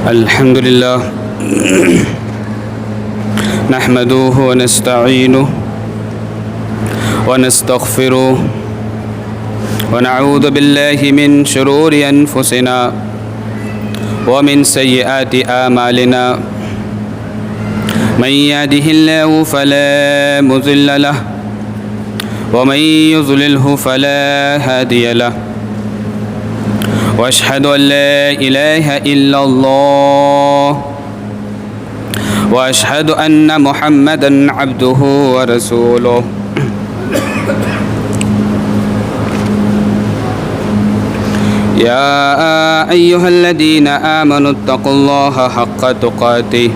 الحمد لله نحمده ونستعينه ونستغفره ونعوذ بالله من شرور أنفسنا ومن سيئات أعمالنا من يهده الله فلا مضل له ومن يضلله فلا هادي له وأشهد أن لا إله إلا الله وأشهد أن محمدًا عبده ورسوله يا أيها الذين آمنوا اتقوا الله حق تقاته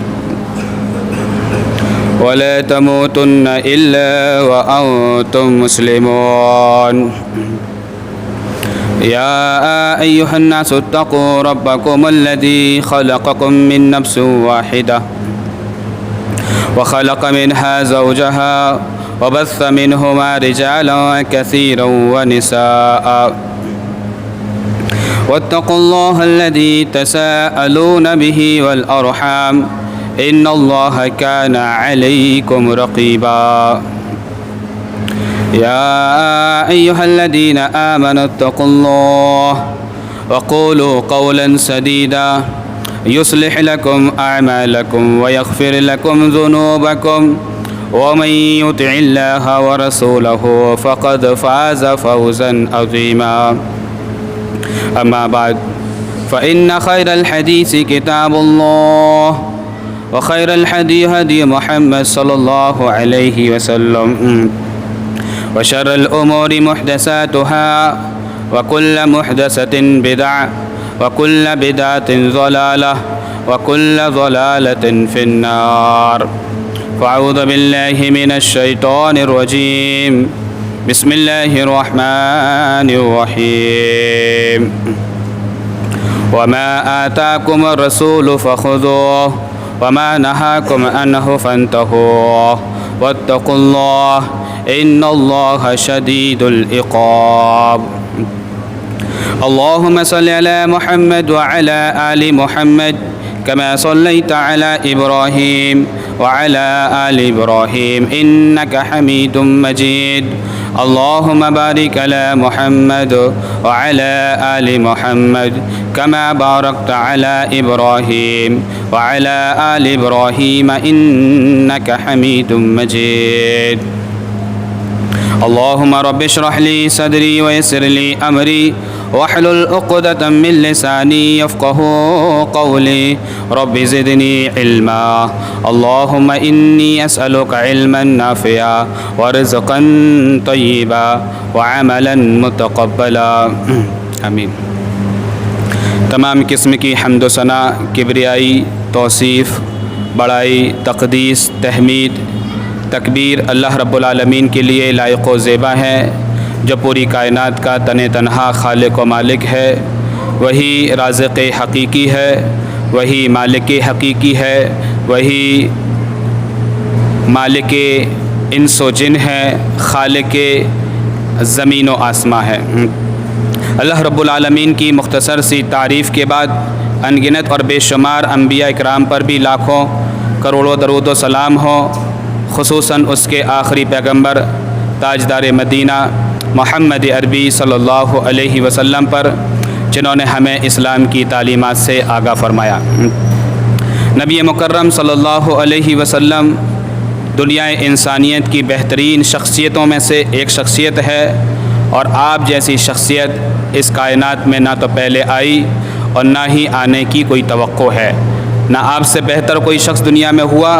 ولا تموتن إلا وأنتم مسلمون يا أيها الناس اتقوا ربكم الذي خلقكم من نفس واحدة وخلق منها زوجها وبث منهما رجالا كثيرا ونساء واتقوا الله الذي تساءلون به والأرحام إن الله كان عليكم رقيبا يا أيها الذين آمنوا اتقوا الله وقولوا قولا سديدا يصلح لكم أعمالكم ويغفر لكم ذنوبكم ومن يطع الله ورسوله فقد فاز فوزا عظيما أما بعد فإن خير الحديث كتاب الله وخير الهدي هدي محمد صلى الله عليه وسلم وشر الأمور محدثاتها وكل محدثة بدعة وكل بدعة ضلالة وكل ضلالة في النار فأعوذ بالله من الشيطان الرجيم بسم الله الرحمن الرحيم وما آتاكم الرسول فخذوه وما نهاكم عنه فانتهوا واتقوا الله إن الله شديد العقاب اللهم صل على محمد وعلى آل محمد كما صليت على إبراهيم وعلى آل إبراهيم إنك حميد مجيد اللهم بارك على محمد وعلى آل محمد كما باركت على إبراهيم وعلى آل إبراهيم إنك حميد مجيد اللهم رب اشرح لي صدري ويسر لي أمري واحلل عقدة من لساني يفقهوا قولي رب زدني علما اللهم إني أسألك علما نافعا ورزقا طيبا وعملا متقبلا آمین۔ تمام قسم کی حمد و ثنا، کبریائی، توصیف، بڑائی، تقدیس، تحمید، تکبیر اللہ رب العالمین کے لیے لائق و زیبا ہے، جو پوری کائنات کا تنہا خالق و مالک ہے۔ وہی رازق حقیقی ہے، وہی مالک حقیقی ہے، وہی مالک انس و جن ہے، خالق زمین و آسماں ہے۔ اللہ رب العالمین کی مختصر سی تعریف کے بعد انگنت اور بے شمار انبیاء اکرام پر بھی لاکھوں کروڑوں درود و سلام ہو، خصوصاً اس کے آخری پیغمبر تاجدار مدینہ محمد عربی صلی اللہ علیہ وسلم پر، جنہوں نے ہمیں اسلام کی تعلیمات سے آگاہ فرمایا۔ نبی مکرم صلی اللہ علیہ وسلم دنیا انسانیت کی بہترین شخصیتوں میں سے ایک شخصیت ہے، اور آپ جیسی شخصیت اس کائنات میں نہ تو پہلے آئی اور نہ ہی آنے کی کوئی توقع ہے۔ نہ آپ سے بہتر کوئی شخص دنیا میں ہوا،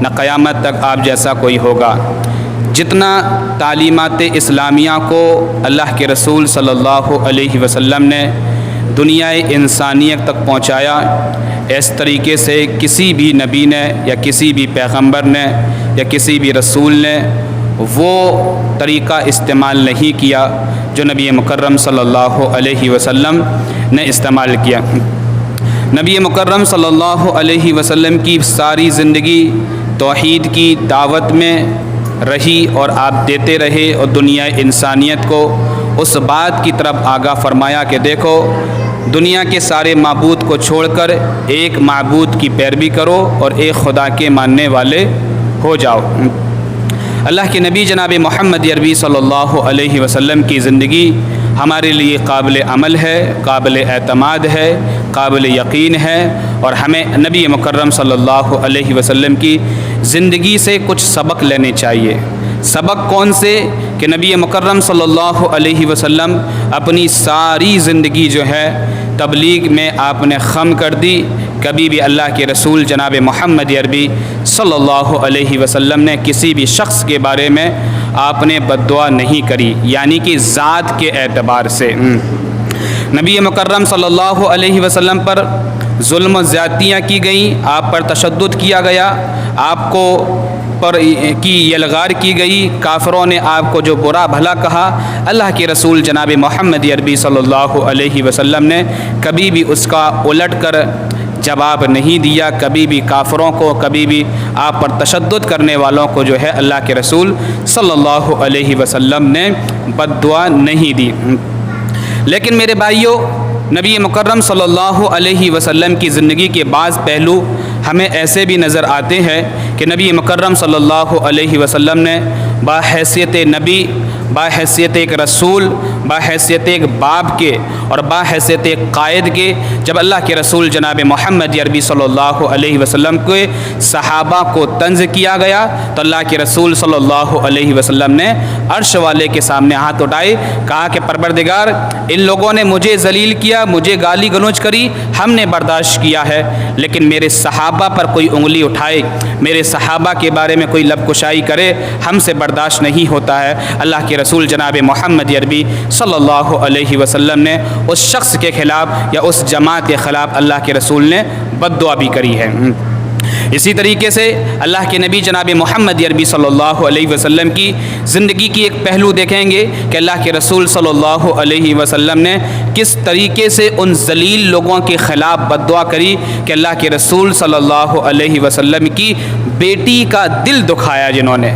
نہ قیامت تک آپ جیسا کوئی ہوگا۔ جتنا تعلیمات اسلامیہ کو اللہ کے رسول صلی اللہ علیہ وسلم نے دنیا انسانیت تک پہنچایا، اس طریقے سے کسی بھی نبی نے یا کسی بھی پیغمبر نے یا کسی بھی رسول نے وہ طریقہ استعمال نہیں کیا جو نبی مکرم صلی اللہ علیہ وسلم نے استعمال کیا۔ نبی مکرم صلی اللہ علیہ وسلم کی ساری زندگی توحید کی دعوت میں رہی، اور آپ دیتے رہے اور دنیا انسانیت کو اس بات کی طرف آگاہ فرمایا کہ دیکھو دنیا کے سارے معبود کو چھوڑ کر ایک معبود کی پیروی کرو اور ایک خدا کے ماننے والے ہو جاؤ۔ اللہ کے نبی جناب محمد عربی صلی اللہ علیہ وسلم کی زندگی ہمارے لیے قابل عمل ہے، قابل اعتماد ہے، قابل یقین ہے، اور ہمیں نبی مکرم صلی اللہ علیہ وسلم کی زندگی سے کچھ سبق لینے چاہیے۔ سبق کون سے؟ کہ نبی مکرم صلی اللہ علیہ وسلم اپنی ساری زندگی جو ہے تبلیغ میں آپ نے خم کر دی۔ کبھی بھی اللہ کے رسول جناب محمد عربی صلی اللہ علیہ وسلم نے کسی بھی شخص کے بارے میں آپ نے بد دعا نہیں کری، یعنی کہ ذات کے اعتبار سے۔ نبی مکرم صلی اللہ علیہ وسلم پر ظلم و زیادتیاں کی گئیں، آپ پر تشدد کیا گیا، آپ کو پر کی یلغار کی گئی، کافروں نے آپ کو جو برا بھلا کہا، اللہ کے رسول جناب محمد عربی صلی اللہ علیہ وسلم نے کبھی بھی اس کا الٹ کر جواب نہیں دیا، کبھی بھی کافروں کو، کبھی بھی آپ پر تشدد کرنے والوں کو جو ہے اللہ کے رسول صلی اللہ علیہ وسلم نے بد دعا نہیں دی۔ لیکن میرے بھائیوں، نبی مکرم صلی اللہ علیہ وسلم کی زندگی کے بعض پہلو ہمیں ایسے بھی نظر آتے ہیں کہ نبی مکرم صلی اللہ علیہ وسلم نے بحیثیت نبی، بحیثیت ایک رسول، بحیثیت ایک باپ کے اور بحیثیت ایک قائد کے، جب اللہ کے رسول جناب محمد عربی صلی اللہ علیہ وسلم کے صحابہ کو طنز کیا گیا تو اللہ کے رسول صلی اللہ علیہ وسلم نے عرش والے کے سامنے ہاتھ اٹھائے، کہا کہ پروردگار، ان لوگوں نے مجھے ذلیل کیا، مجھے گالی گلوچ کری، ہم نے برداشت کیا ہے، لیکن میرے صحابہ پر کوئی انگلی اٹھائے، میرے صحابہ کے بارے میں کوئی لب کشائی کرے، ہم سے برداشت نہیں ہوتا ہے۔ اللہ کے رسول جناب محمد عربی صلی اللہ علیہ وسلم نے اس شخص کے خلاف یا اس جماعت کے خلاف اللہ کے رسول نے بد دعا بھی کری ہے۔ اسی طریقے سے اللہ کے نبی جناب محمد عربی صلی اللہ علیہ وسلم کی زندگی کی ایک پہلو دیکھیں گے کہ اللہ کے رسول صلی اللہ علیہ وسلم نے کس طریقے سے ان ذلیل لوگوں کے خلاف بد دعا کری کہ اللہ کے رسول صلی اللہ علیہ وسلم کی بیٹی کا دل دکھایا، جنہوں نے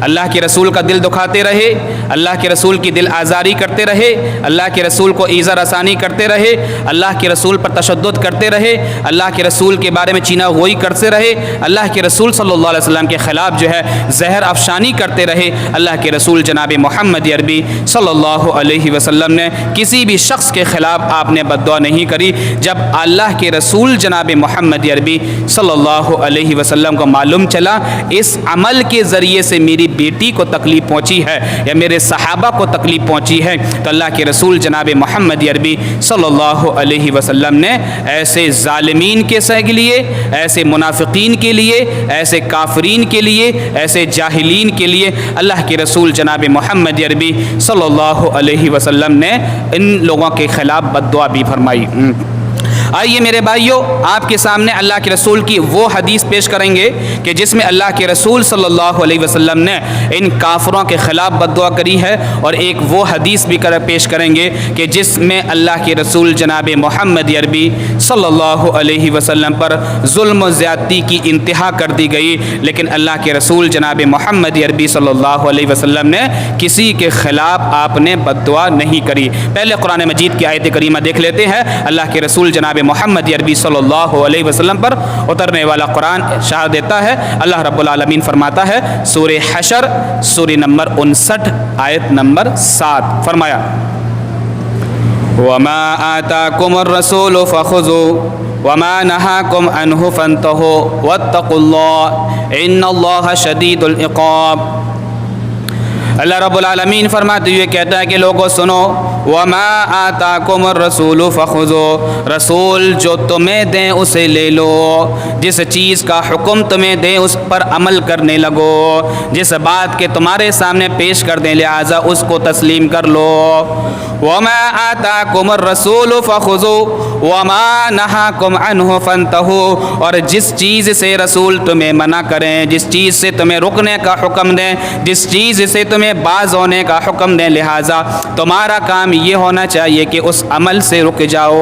اللہ کے رسول کا دل دکھاتے رہے، اللہ کے رسول کی دل آزاری کرتے رہے، اللہ کے رسول کو ایذا رسانی کرتے رہے، اللہ کے رسول پر تشدد کرتے رہے، اللہ کے رسول کے بارے میں چینا گوئی کرتے رہے، اللہ کے رسول صلی اللہ علیہ وسلم کے خلاف جو ہے زہر افشانی کرتے رہے۔ اللہ کے رسول جناب محمد عربی صلی اللہ علیہ وسلم نے کسی بھی شخص کے خلاف آپ نے بد دعا نہیں کری۔ جب اللہ کے رسول جناب محمد عربی صلی اللہ علیہ وسلم کو معلوم چلا اس عمل کے ذریعے سے میری بیٹی کو تکلیف پہنچی ہے یا میرے صحابہ کو تکلیف پہنچی ہے، تو اللہ کے رسول جناب محمد عربی صلی اللہ علیہ وسلم نے ایسے ظالمین کے لیے، ایسے منافقین کے لیے، ایسے کافرین کے لیے، ایسے جاہلین کے لیے اللہ کے رسول جناب محمد عربی صلی اللہ علیہ وسلم نے ان لوگوں کے خلاف بد دعا بھی فرمائی۔ آئیے میرے بھائیوں، آپ کے سامنے اللہ کے رسول کی وہ حدیث پیش کریں گے کہ جس میں اللہ کے رسول صلی اللہ علیہ وسلم نے ان کافروں کے خلاف بد دعا کری ہے، اور ایک وہ حدیث بھی پیش کریں گے کہ جس میں اللہ کے رسول جناب محمد عربی صلی اللہ علیہ وسلم پر ظلم و زیادتی کی انتہا کر دی گئی، لیکن اللہ کے رسول جناب محمد عربی صلی اللہ علیہ وسلم نے کسی کے خلاف آپ نے بد دعا نہیں کری۔ پہلے قرآن مجید کی آیت کریمہ دیکھ لیتے ہیں۔ اللہ کے رسول جناب محمد عربی صلی اللہ علیہ وسلم پر اترنے والا قرآن ارشاد دیتا ہے، اللہ رب العالمین فرماتا ہے سورہ حشر سورہ نمبر 59 آیت نمبر 7، فرمایا وَمَا آتَاكُمُ الرَّسُولُ فَخُذُوهُ وَمَا نَهَاكُمْ عَنْهُ فَانْتَهُوا وَاتَّقُوا اللَّهَ إِنَّ اللَّهَ شَدِيدُ الْعِقَابِ۔ اللہ رب العالمین فرماتے ہوئے کہتا ہے کہ لوگوں سنو، وَمَا آتَاكُمُ الرَّسُولُ فَخُذُوهُ، رسول جو تمہیں دیں اسے لے لو، جس چیز کا حکم تمہیں دیں اس پر عمل کرنے لگو، جس بات کے تمہارے سامنے پیش کر دیں لہٰذا اس کو تسلیم کر لو۔ وَمَا آتَاكُمُ الرَّسُولُ فَخُذُوهُ وَمَا نَهَاكُمْ عَنْهُ فَانْتَهُوا، اور جس چیز سے رسول تمہیں منع کریں، جس چیز سے تمہیں رکنے کا حکم دیں، جس چیز سے تمہیں باز ہونے کا حکم دیں، لہٰذا تمہارا کام یہ ہونا چاہیے کہ اس عمل سے رک جاؤ۔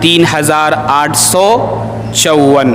3854,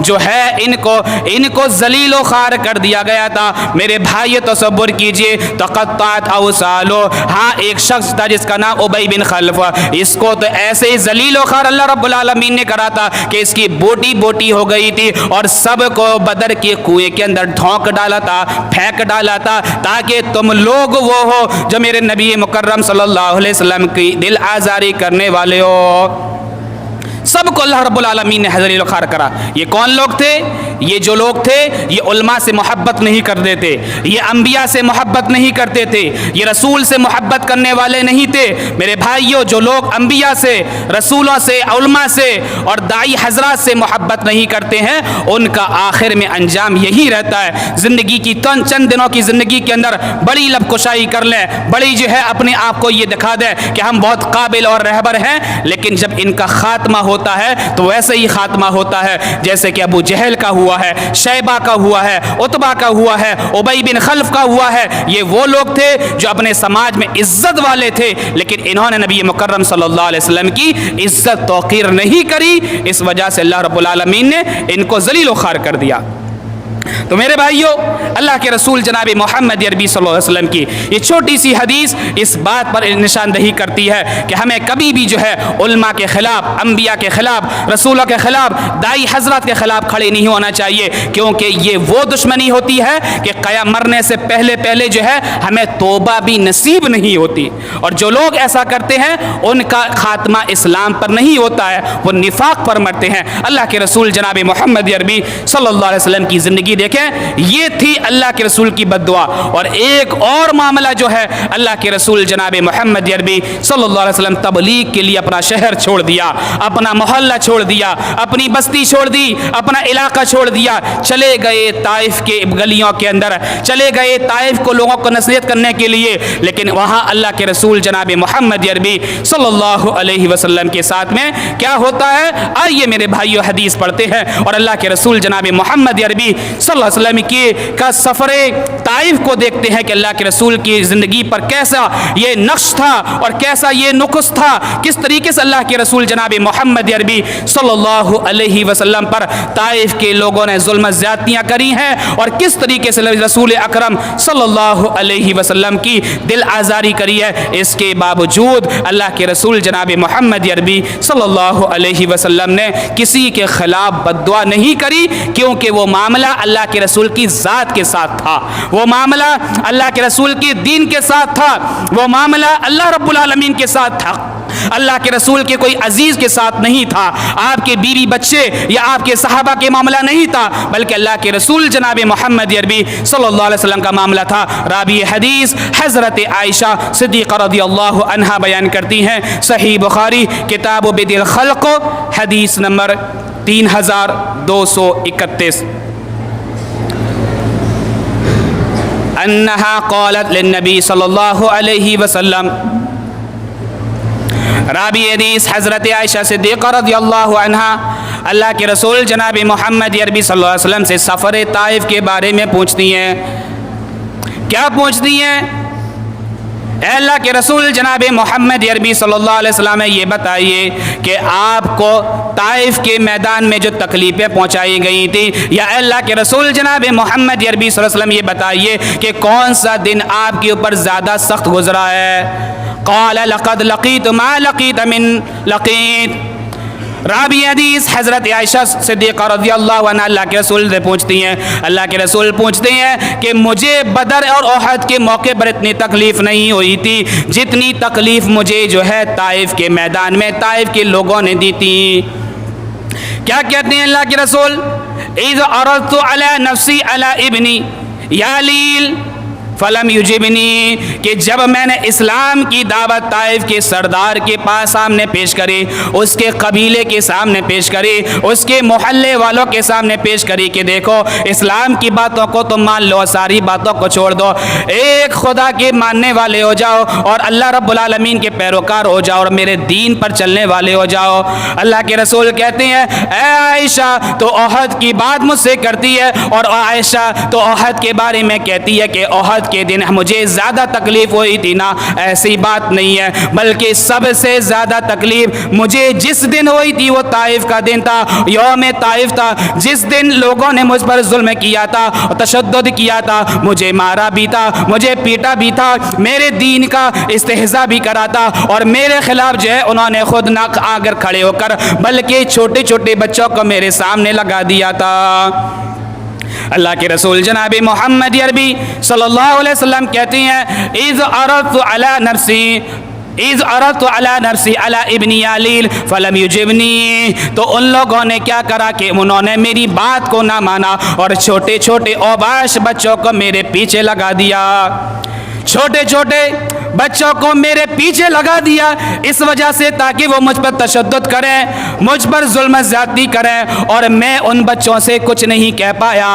جو ہے ان کو ذلیل و خوار کر دیا گیا تھا۔ میرے بھائی تصور کیجئے، تقطعت اوصالو، ہاں ایک شخص تھا جس کا نام ابی بن خلف، اس کو تو ایسے ہی ذلیل و خوار اللہ رب العالمین نے کرا تھا کہ اس کی بوٹی بوٹی ہو گئی تھی، اور سب کو بدر کے کنویں کے اندر ڈھونک ڈالا تھا، پھینک ڈالا تھا، تاکہ تم لوگ وہ ہو جو میرے نبی مکرم صلی اللہ علیہ وسلم کی دل آزاری کرنے والے ہو۔ سب کو اللہ رب العالمین نے ذلیل و خوار کرا۔ یہ کون لوگ تھے؟ یہ جو لوگ تھے یہ علماء سے محبت نہیں کرتے تھے، یہ انبیاء سے محبت نہیں کرتے تھے، یہ رسول سے محبت کرنے والے نہیں تھے۔ میرے بھائیوں، جو لوگ انبیاء سے، رسولوں سے، علماء سے اور داعی حضرات سے محبت نہیں کرتے ہیں، ان کا آخر میں انجام یہی رہتا ہے، زندگی کی چند دنوں کی زندگی کے اندر بڑی لب کشائی کر لیں، بڑی جو ہے اپنے آپ کو یہ دکھا دیں کہ ہم بہت قابل اور رہبر ہیں، لیکن جب ان کا خاتمہ ہوتا ہے تو ویسے ہی خاتمہ ہوتا ہے جیسے کہ ابو جہل کا ہوا ہے، شیبہ کا ہوا ہے، عتبہ کا ہوا ہے، ابی بن خلف کا ہوا ہے۔ یہ وہ لوگ تھے جو اپنے سماج میں عزت والے تھے، لیکن انہوں نے نبی مکرم صلی اللہ علیہ وسلم کی عزت توقیر نہیں کری، اس وجہ سے اللہ رب العالمین نے ان کو ذلیل و خوار کر دیا۔ تو میرے بھائیوں، اللہ کے رسول جناب محمد عربی صلی اللہ علیہ وسلم کی یہ چھوٹی سی حدیث اس بات پر نشاندہی کرتی ہے کہ ہمیں کبھی بھی جو ہے علماء کے خلاف، انبیاء کے خلاف، رسولوں کے خلاف، داعی حضرات کے خلاف کھڑے نہیں ہونا چاہیے، کیونکہ یہ وہ دشمنی ہوتی ہے کہ قیام مرنے سے پہلے جو ہے ہمیں توبہ بھی نصیب نہیں ہوتی، اور جو لوگ ایسا کرتے ہیں ان کا خاتمہ اسلام پر نہیں ہوتا ہے، وہ نفاق پر مرتے ہیں۔ اللہ کے رسول جناب محمد عربی صلی اللہ علیہ وسلم کی زندگی دیکھیں، یہ تھی اللہ کے رسول کی بد دعا۔ اور ایک اور معاملہ جو ہے، اللہ کے رسول جناب محمد عربی صلی اللہ علیہ وسلم تبلیغ کے لیے اپنا شہر چھوڑ دیا، اپنا محلہ چھوڑ دیا، اپنی بستی چھوڑ دی، اپنا علاقہ چھوڑ دیا، چلے گئے طائف کے گلیوں کے اندر، چلے گئے طائف کو لوگوں کو نصیحت کرنے کے لیے، لیکن وہاں اللہ کے رسول جناب محمد عربی صلی اللہ علیہ وسلم کے ساتھ میں کیا ہوتا ہے؟ آئیے میرے بھائیو حدیث پڑھتے ہیں اور اللہ کے رسول جناب محمد عربی صلی اللہ علیہ وسلم کا سفر طائف کو دیکھتے ہیں کہ اللہ کے رسول کی زندگی پر کیسا یہ نقش تھا اور کیسا یہ نقص تھا، کس طریقے سے اللہ کے رسول جناب محمد عربی صلی اللہ علیہ وسلم پر طائف کے لوگوں نے ظلم زیادتیاں کری ہیں، اور کس طریقے سے رسول اکرم صلی اللہ علیہ وسلم کی دل آزاری کری ہے۔ اس کے باوجود اللہ کے رسول جناب محمد عربی صلی اللہ علیہ وسلم نے کسی کے خلاف بد دعا نہیں کری، کیونکہ وہ معاملہ اللہ کے رسول کی ذات کے ساتھ تھا، وہ معاملہ اللہ کے رسول کی دین کے ساتھ تھا، وہ معاملہ اللہ رب العالمین کے ساتھ تھا، اللہ کے رسول کے کوئی عزیز کے ساتھ نہیں تھا، آپ کے بیوی بچے یا آپ کے صحابہ کے معاملہ نہیں تھا، بلکہ اللہ کے رسول جناب محمد عربی صلی اللہ علیہ وسلم کا معاملہ تھا۔ راوی حدیث حضرت عائشہ صدیقہ رضی اللہ عنہا بیان کرتی ہیں، صحیح بخاری کتاب بدء الخلق حدیث نمبر 3231، انہا قالت للنبی صلی اللہ علیہ وسلم، رابی حدیث حضرت عائشہ صدیقہ رضی اللہ عنہا اللہ کے رسول جناب محمد عربی صلی اللہ علیہ وسلم سے سفر طائف کے بارے میں پوچھتی ہیں۔ کیا پوچھتی ہیں؟ اے اللہ کے رسول جناب محمد عربی صلی اللہ علیہ وسلم، یہ بتائیے کہ آپ کو طائف کے میدان میں جو تکلیفیں پہنچائی گئی تھی، یا اے اللہ کے رسول جناب محمد عربی صلی اللہ علیہ وسلم یہ بتائیے کہ کون سا دن آپ کے اوپر زیادہ سخت گزرا ہے؟ قال لقد لقیت ما لقیت من لقیت۔ رابی حدیث حضرت عائشہ صدیقہ رضی اللہ عنہ اللہ کے رسول سے پوچھتی ہیں، اللہ کے رسول پوچھتے ہیں کہ مجھے بدر اور احد کے موقع پر اتنی تکلیف نہیں ہوئی تھی جتنی تکلیف مجھے جو ہے طائف کے میدان میں طائف کے لوگوں نے دی تھی۔ کیا کہتے ہیں اللہ کے رسول؟ اذ عرضت علی نفسی علی ابنی یالیل فلم یجبنی، کہ جب میں نے اسلام کی دعوت طائف کے سردار کے پاس سامنے پیش کری، اس کے قبیلے کے سامنے پیش کری، اس کے محلے والوں کے سامنے پیش کری کہ دیکھو اسلام کی باتوں کو تم مان لو، ساری باتوں کو چھوڑ دو، ایک خدا کے ماننے والے ہو جاؤ اور اللہ رب العالمین کے پیروکار ہو جاؤ اور میرے دین پر چلنے والے ہو جاؤ۔ اللہ کے رسول کہتے ہیں، اے عائشہ تو احد کی بات مجھ سے کرتی ہے، اور عائشہ تو احد کے بارے میں کہتی ہے کہ احد کے دن مجھے زیادہ تکلیف ہوئی تھی نا، ایسی بات نہیں ہے، بلکہ سب سے زیادہ تکلیف مجھے جس دن ہوئی تھی وہ طائف کا دن تھا، یوم طائف تھا، جس دن لوگوں نے مجھ پر ظلم کیا تھا، تشدد کیا تھا، مجھے مارا بھی تھا، مجھے پیٹا بھی تھا، میرے دین کا استہزاء بھی کرا تھا، اور میرے خلاف جو ہے انہوں نے خود نہ آگر کھڑے ہو کر بلکہ چھوٹے چھوٹے بچوں کو میرے سامنے لگا دیا تھا۔ اللہ کے رسول جناب محمد عربی صلی اللہ علیہ وسلم کہتے ہیں اذ اردت علی نفسی علی ابن یالیل فلم یجبنی، تو ان لوگوں نے کیا کرا کہ انہوں نے میری بات کو نہ مانا اور چھوٹے چھوٹے اوباش بچوں کو میرے پیچھے لگا دیا، چھوٹے چھوٹے بچوں کو میرے پیچھے لگا دیا اس وجہ سے تاکہ وہ مجھ پر تشدد کریں، مجھ پر ظلم زیادتی کریں، اور میں ان بچوں سے کچھ نہیں کہہ پایا۔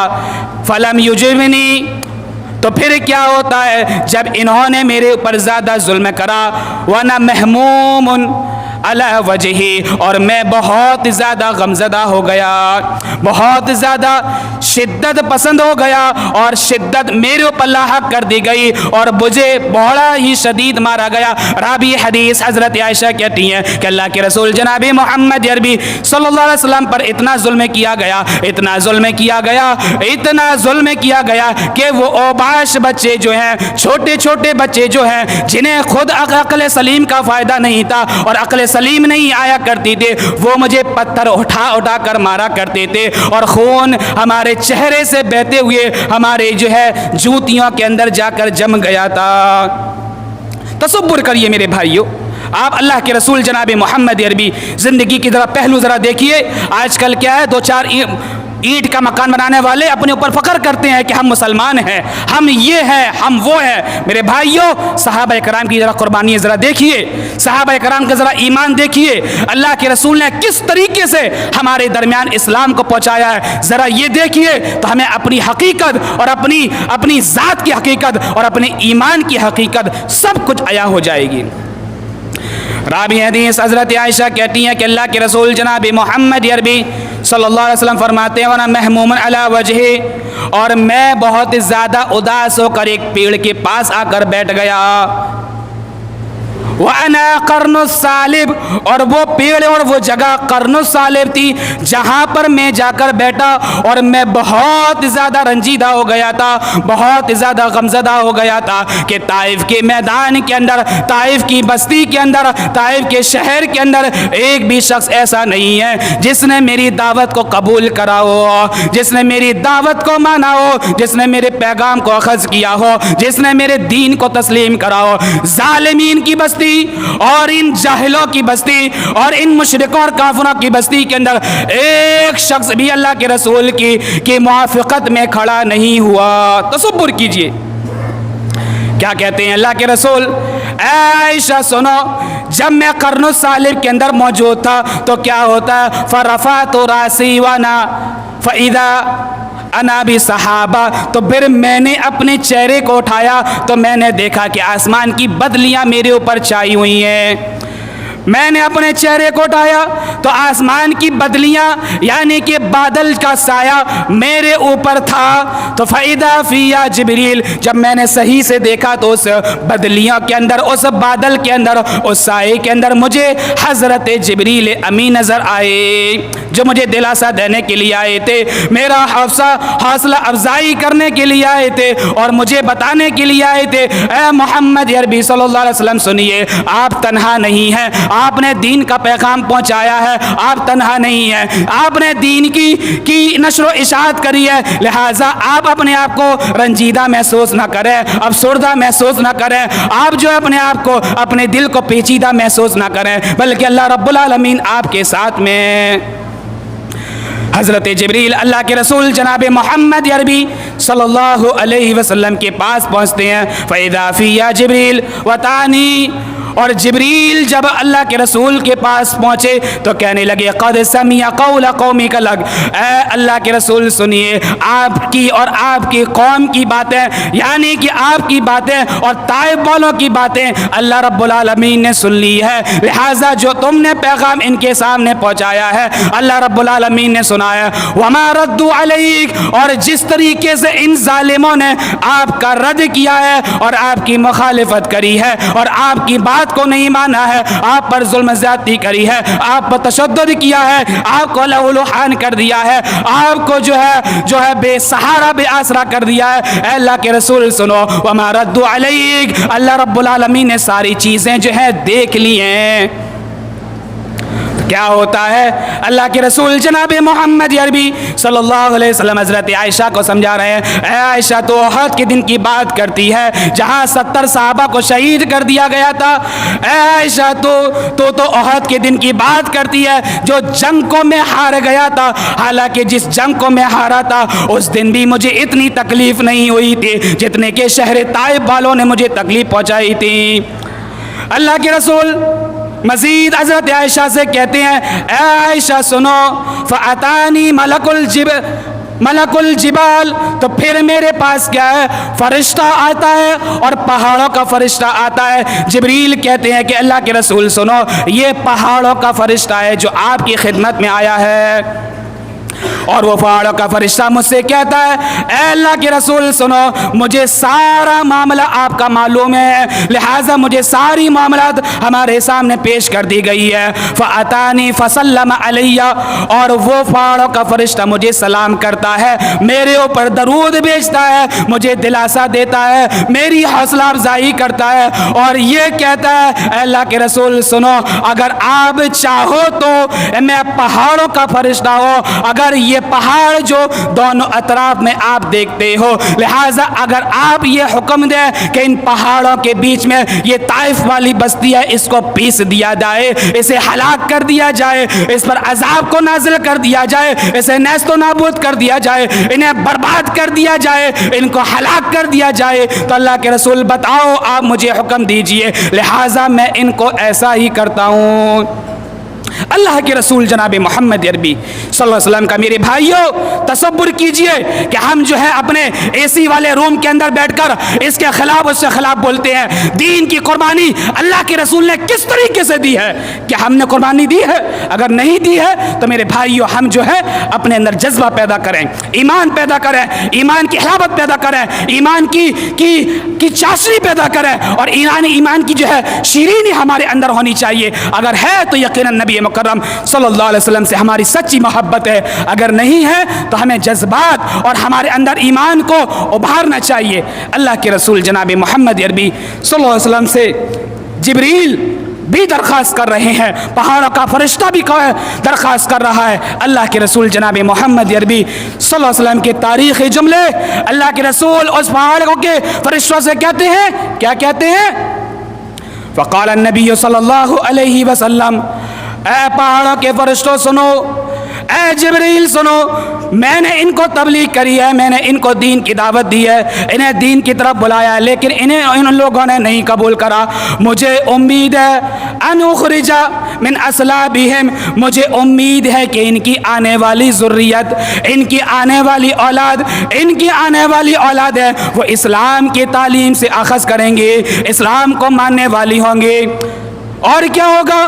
فلم یجبنی، تو پھر کیا ہوتا ہے جب انہوں نے میرے اوپر زیادہ ظلم کرا، وَأَنَا مَحْمُومٌ عَلَى وَجْهِهِ، اور میں بہت زیادہ غمزدہ ہو گیا، بہت زیادہ شدت پسند ہو گیا، اور شدت میرے اوپر لاحق کر دی گئی اور مجھے بڑا ہی شدید مارا گیا۔ راوی حدیث حضرت عائشہ کہتی ہیں کہ اللہ کے رسول جناب محمد عربی صلی اللہ علیہ وسلم پر اتنا ظلم کیا گیا، اتنا ظلم کیا گیا، اتنا ظلم کیا گیا کہ وہ اوباش بچے جو ہیں، چھوٹے چھوٹے بچے جو ہیں، جنہیں خود عقل سلیم کا فائدہ نہیں تھا اور عقل سلیم نہیں آیا کرتی تھے، وہ مجھے پتھر اٹھا اٹھا کر مارا کرتے تھے، اور خون ہمارے چہرے سے بہتے ہوئے ہمارے جو ہے جوتیوں کے اندر جا کر جم گیا تھا۔ تصور کریے میرے بھائیو، آپ اللہ کے رسول جناب محمد عربی زندگی کی ذرا پہلو ذرا دیکھیے۔ آج کل کیا ہے، دو چار اینٹ کا مکان بنانے والے اپنے اوپر فخر کرتے ہیں کہ ہم مسلمان ہیں، ہم یہ ہیں، ہم وہ ہیں۔ میرے بھائیوں، صحابہ کرام کی ذرا قربانی ذرا دیکھیے، صحابہ کرام کا ذرا ایمان دیکھیے، اللہ کے رسول نے کس طریقے سے ہمارے درمیان اسلام کو پہنچایا ہے، ذرا یہ دیکھیے تو ہمیں اپنی حقیقت اور اپنی ذات کی حقیقت اور اپنے ایمان کی حقیقت سب کچھ عیاں ہو جائے گی۔ راوی حدیث حضرت عائشہ کہتی ہیں کہ اللہ کے رسول جناب محمد عربی صلی اللہ علیہ وسلم فرماتے ہیں وَأَنَا مَحْمُومٌ عَلَى وَجْهِهِ، اور میں بہت زیادہ اداس ہو کر ایک پیڑ کے پاس آ کر بیٹھ گیا۔ وَأَنَا قَرْنُ الصَّالِبِ، اور وہ پیڑ اور وہ جگہ قرن الصالب تھی جہاں پر میں جا کر بیٹھا، اور میں بہت زیادہ رنجیدہ ہو گیا تھا، بہت زیادہ غمزدہ ہو گیا تھا کہ طائف کے میدان کے اندر، طائف کی بستی کے اندر، طائف کے شہر کے اندر ایک بھی شخص ایسا نہیں ہے جس نے میری دعوت کو قبول کرا ہو، جس نے میری دعوت کو مانا ہو، جس نے میرے پیغام کو اخذ کیا ہو، جس نے میرے دین کو تسلیم کرا ہو۔ ظالمین کی بستی اور ان جاہلوں کی بستی اور ان مشرکوں اور کافروں کی بستی کے اندر ایک شخص بھی اللہ کے رسول کی موافقت میں کھڑا نہیں ہوا۔ تصور کیجئے کیا کہتے ہیں اللہ کے رسول، اے عائشہ سنو، جب میں قرن الصالب کے اندر موجود تھا تو کیا ہوتا ہے، فرفعت راسی وانا فاذا انا بھی صحابہ، تو پھر میں نے اپنے چہرے کو اٹھایا تو میں نے دیکھا کہ آسمان کی بدلیاں میرے اوپر چھائی ہوئی ہیں۔ میں نے اپنے چہرے کو اٹھایا تو آسمان کی بدلیاں یعنی کہ بادل کا سایہ میرے اوپر تھا، تو فَإِذَا فِيهَا جبریل، جب میں نے صحیح سے دیکھا تو اس بدلیوں کے اندر، اس بادل کے اندر، اس سائے کے اندر مجھے حضرت جبریل امی نظر آئے، جو مجھے دلاسا دینے کے لیے آئے تھے، میرا حوصلہ افزائی کرنے کے لیے آئے تھے، اور مجھے بتانے کے لیے آئے تھے اے محمد عربی صلی اللہ علیہ وسلم سنیے، آپ تنہا نہیں ہیں، آپ نے دین کا پیغام پہنچایا ہے، آپ تنہا نہیں ہیں، آپ نے دین کی نشر و اشاعت کری ہے، لہٰذا آپ اپنے آپ کو رنجیدہ محسوس نہ کریں، افسردہ محسوس نہ کریں، آپ جو اپنے آپ کو، اپنے دل کو پیچیدہ محسوس نہ کریں، بلکہ اللہ رب العالمین آپ کے ساتھ میں۔ حضرت جبریل اللہ کے رسول جناب محمد عربی صلی اللہ علیہ وسلم کے پاس پہنچتے ہیں، فَإِذَا فِيهَا جبریل وَتَعْنِي، اور جبریل جب اللہ کے رسول کے پاس پہنچے تو کہنے لگے قد سمع قول قومک لک، اے اللہ کے رسول سنیے آپ کی اور آپ کی قوم کی باتیں، یعنی کہ آپ کی باتیں اور طائف والوں کی باتیں اللہ رب العالمین نے سن لی ہے، لہٰذا جو تم نے پیغام ان کے سامنے پہنچایا ہے اللہ رب العالمین نے سنایا۔ وما ردوا علیک، اور جس طریقے سے ان ظالموں نے آپ کا رد کیا ہے اور آپ کی مخالفت کری ہے اور آپ کی بات کو نہیں مانا ہے، آپ پر ظلم زیادتی کری ہے، آپ پر تشدد کیا ہے، آپ کو لہولوحان کر دیا ہے، آپ کو جو ہے بے سہارا بے آسرا کر دیا ہے، اے اللہ کے رسول سنو وما ردوا علیک، اللہ رب العالمین نے ساری چیزیں جو ہے دیکھ لی ہیں۔ کیا ہوتا ہے؟ اللہ کے رسول جناب محمد عربی صلی اللہ علیہ وسلم حضرت عائشہ کو سمجھا رہے ہیں، اے عائشہ تو احد کے دن کی بات کرتی ہے جہاں 70 صحابہ کو شہید کر دیا گیا تھا، اے عائشہ تو احد کے دن کی بات کرتی ہے جو جنگوں میں ہار گیا تھا، حالانکہ جس جنگ کو میں ہارا تھا اس دن بھی مجھے اتنی تکلیف نہیں ہوئی تھی جتنے کہ شہر طائف والوں نے مجھے تکلیف پہنچائی تھی۔ اللہ کے رسول مزید حضرت عائشہ سے کہتے ہیں، اے عائشہ سنو فَأَتَانِي ملک الجبال، تو پھر میرے پاس کیا ہے؟ فرشتہ آتا ہے اور پہاڑوں کا فرشتہ آتا ہے۔ جبریل کہتے ہیں کہ اللہ کے رسول سنو یہ پہاڑوں کا فرشتہ ہے جو آپ کی خدمت میں آیا ہے، اور وہ پہاڑوں کا فرشتہ مجھ سے کہتا ہے اے اللہ کے رسول سنو مجھے سارا معاملہ آپ کا معلوم ہے، لہٰذا مجھے ساری معاملات ہمارے سامنے پیش کر دی گئی ہے۔ فَأَتَانِي فَسَلَّمَ عَلَيَّ، اور وہ پہاڑوں کا فرشتہ مجھے سلام کرتا ہے، میرے اوپر درود بھیجتا ہے، مجھے دلاسا دیتا ہے، میری حوصلہ افزائی کرتا ہے، اور یہ کہتا ہے اے اللہ کے رسول سنو اگر آپ چاہو تو میں پہاڑوں کا فرشتہ ہوں، اگر یہ پہاڑ جو دونوں اطراف میں آپ دیکھتے ہو، لہٰذا اگر آپ یہ حکم دیں کہ ان پہاڑوں کے بیچ میں یہ طائف والی بستی ہے اس کو پیس دیا جائے، اسے ہلاک کر دیا جائے، اس پر عذاب کو نازل کر دیا جائے، اسے نیست و نابود کر دیا جائے، انہیں برباد کر دیا جائے، ان کو ہلاک کر دیا جائے، تو اللہ کے رسول بتاؤ آپ مجھے حکم دیجئے، لہٰذا میں ان کو ایسا ہی کرتا ہوں۔ اللہ کے رسول جناب محمد عربی صلی اللہ علیہ وسلم کا میرے بھائیوں تصور کیجئے کہ ہم جو ہے اپنے اے سی والے روم کے اندر بیٹھ کر اس کے خلاف اس سے خلاف بولتے ہیں۔ دین کی قربانی اللہ کے رسول نے کس طریقے سے دی ہے؟ کیا ہم نے قربانی دی ہے؟ اگر نہیں دی ہے تو میرے بھائیوں ہم جو ہے اپنے اندر جذبہ پیدا کریں، ایمان پیدا کریں، ایمان کی حلاوت پیدا کریں، ایمان کی چاشنی پیدا کریں، اور ایمان کی جو ہے شیرینی ہمارے اندر ہونی چاہیے۔ اگر ہے تو یقیناً نبی مکرم صلی اللہ علیہ وسلم سے ہماری سچی محبت ہے، اگر نہیں ہے تو ہمیں جذبات اور ہمارے اندر ایمان کو ابھارنا چاہیے۔ اللہ کے رسول جناب محمد عربی صلی اللہ علیہ وسلم سے جبریل بھی درخواست کر رہے ہیں، پہاڑوں کا فرشتہ بھی درخواست کر رہا ہے۔ اللہ کے رسول جناب محمد عربی صلی اللہ علیہ وسلم کے تاریخی جملے اللہ کے رسول اس پہاڑوں کے فرشتوں سے کہتے ہیں، کیا کہتے ہیں؟ فقال النبی صلی اللہ علیہ وسلم، اے پہاڑوں کے فرشتوں سنو، اے جبریل سنو، میں نے ان کو تبلیغ کری ہے، میں نے ان کو دین کی دعوت دی ہے، انہیں دین کی طرف بلایا ہے، لیکن ان لوگوں نے نہیں قبول کرا۔ مجھے امید ہے ان اخرج من اصلابہم، مجھے امید ہے کہ ان کی آنے والی ذریت، ان کی آنے والی اولاد ہے وہ اسلام کی تعلیم سے اخذ کریں گے، اسلام کو ماننے والی ہوں گے، اور کیا ہوگا؟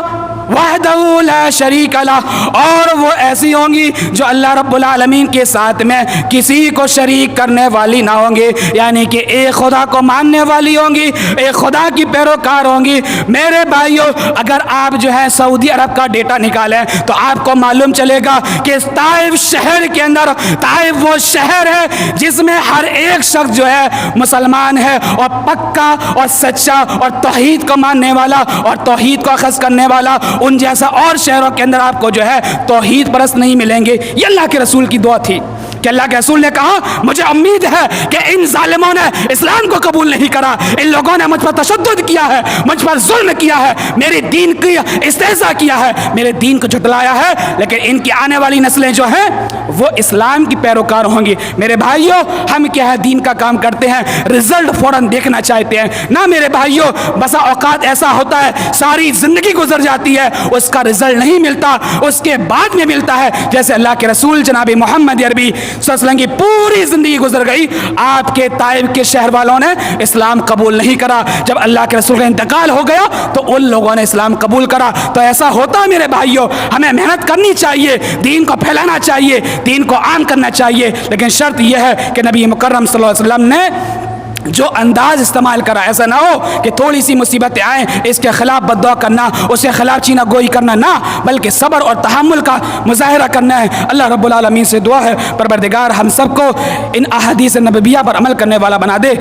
وحدہ لا شریک لہ، اور وہ ایسی ہوں گی جو اللہ رب العالمین کے ساتھ میں کسی کو شریک کرنے والی نہ ہوں گی، یعنی کہ ایک خدا کو ماننے والی ہوں گی، ایک خدا کی پیروکار ہوں گی۔ میرے بھائیوں اگر آپ جو ہے سعودی عرب کا ڈیٹا نکالیں تو آپ کو معلوم چلے گا کہ طائف شہر کے اندر، طائف وہ شہر ہے جس میں ہر ایک شخص جو ہے مسلمان ہے اور پکا اور سچا اور توحید کو ماننے والا اور توحید کو اخذ کرنے والا۔ ان جیسا اور شہروں کے اندر آپ کو جو ہے توحید پرست نہیں ملیں گے۔ یہ اللہ کے رسول کی دعا تھی۔ کہ اللہ کے رسول نے کہا مجھے امید ہے کہ ان ظالموں نے اسلام کو قبول نہیں کرا، ان لوگوں نے مجھ پر تشدد کیا ہے، مجھ پر ظلم کیا ہے، میرے دین کی استہزاء کیا ہے، میرے دین کو جھٹلایا ہے، لیکن ان کی آنے والی نسلیں جو ہیں وہ اسلام کی پیروکار ہوں گی۔ میرے بھائیوں، ہم کیا ہے دین کا کام کرتے ہیں، رزلٹ فوراً دیکھنا چاہتے ہیں نہ میرے بھائیوں۔ بسا اوقات ایسا ہوتا ہے ساری زندگی گزر جاتی ہے، اس کا رزلٹ نہیں ملتا، اس کے بعد میں ملتا ہے، جیسے اللہ کے رسول جناب محمد عربی صلی اللہ علیہ وسلم کی پوری زندگی گزر گئی، آپ کے طائف کے شہر والوں نے اسلام قبول نہیں کرا، جب اللہ کے رسول کا انتقال ہو گیا تو ان لوگوں نے اسلام قبول کرا۔ تو ایسا ہوتا میرے بھائیوں، ہمیں محنت کرنی چاہیے، دین کو پھیلانا چاہیے، دین کو عام کرنا چاہیے، لیکن شرط یہ ہے کہ نبی مکرم صلی اللہ علیہ وسلم نے جو انداز استعمال کرا، ایسا نہ ہو کہ تھوڑی سی مصیبتیں آئیں اس کے خلاف بد دعا کرنا، اس کے خلاف چینہ گوئی کرنا، نہ بلکہ صبر اور تحمل کا مظاہرہ کرنا ہے۔ اللہ رب العالمین سے دعا ہے پروردگار ہم سب کو ان احادیث نبویہ پر عمل کرنے والا بنا دے۔